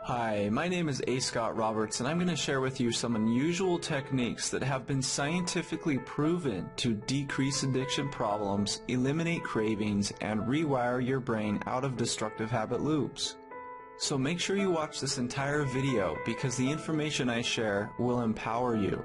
Hi, my name is A. Scott Roberts, and I'm going to share with you some unusual techniques that have been scientifically proven to decrease addiction problems, eliminate cravings, and rewire your brain out of destructive habit loops. So make sure you watch this entire video because the information I share will empower you.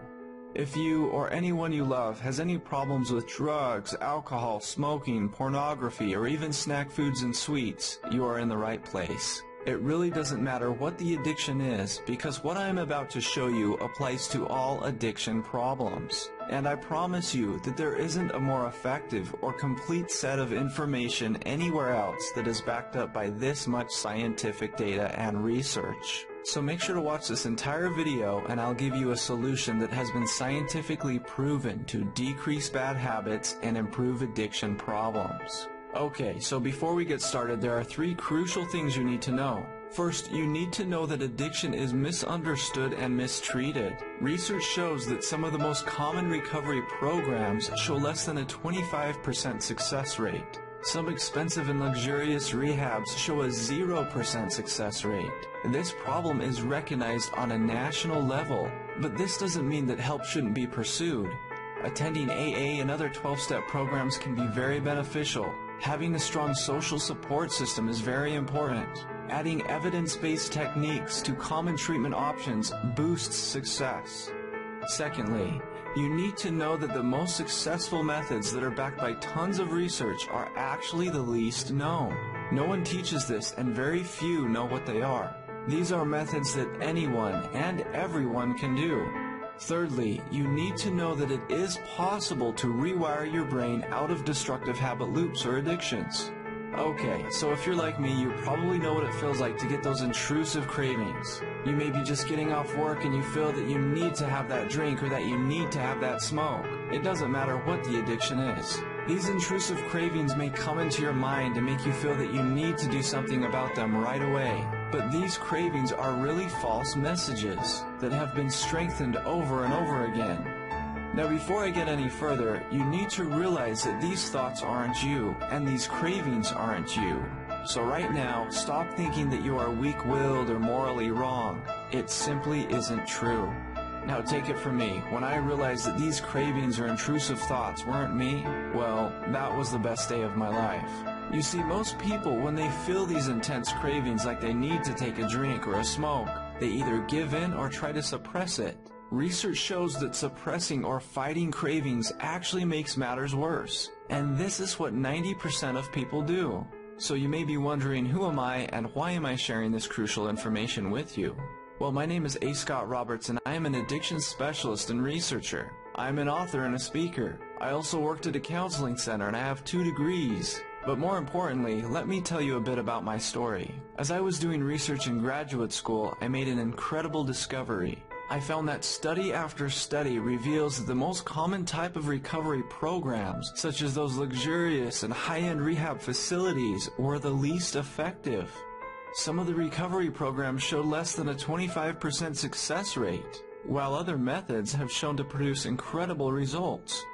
If you or anyone you love has any problems with drugs, alcohol, smoking, pornography, or even snack foods and sweets, you are in the right place. It really doesn't matter what the addiction is because what I am about to show you applies to all addiction problems. And I promise you that there isn't a more effective or complete set of information anywhere else that is backed up by this much scientific data and research. So make sure to watch this entire video and I'll give you a solution that has been scientifically proven to decrease bad habits and improve addiction problems. Okay, so before we get started, there are 3 crucial things you need to know. First, you need to know that addiction is misunderstood and mistreated. Research shows that some of the most common recovery programs show less than a 25% success rate. Some expensive and luxurious rehabs show a 0% success rate. This problem is recognized on a national level, but this doesn't mean that help shouldn't be pursued. Attending AA and other 12-step programs can be very beneficial. Having a strong social support system is very important. Adding evidence-based techniques to common treatment options boosts success. Secondly, you need to know that the most successful methods that are backed by tons of research are actually the least known. No one teaches this and very few know what they are. These are methods that anyone and everyone can do. Thirdly, you need to know that it is possible to rewire your brain out of destructive habit loops or addictions. Okay, so if you're like me, you probably know what it feels like to get those intrusive cravings. You may be just getting off work and you feel that you need to have that drink or that you need to have that smoke. It doesn't matter what the addiction is. These intrusive cravings may come into your mind and make you feel that you need to do something about them right away. But these cravings are really false messages that have been strengthened over and over again. Now before I get any further, you need to realize that these thoughts aren't you, and these cravings aren't you. So right now, stop thinking that you are weak-willed or morally wrong. It simply isn't true. Now take it from me, when I realized that these cravings or intrusive thoughts weren't me, well, that was the best day of my life. You see, most people, when they feel these intense cravings like they need to take a drink or a smoke, they either give in or try to suppress it. Research shows that suppressing or fighting cravings actually makes matters worse. And this is what 90% of people do. So you may be wondering, who am I and why am I sharing this crucial information with you? Well, my name is A. Scott Roberts and I am an addiction specialist and researcher. I'm an author and a speaker. I also worked at a counseling center and I have 2 degrees. But more importantly, let me tell you a bit about my story. As I was doing research in graduate school, I made an incredible discovery. I found that study after study reveals that the most common type of recovery programs, such as those luxurious and high-end rehab facilities, were the least effective. Some of the recovery programs showed less than a 25% success rate, while other methods have shown to produce incredible results.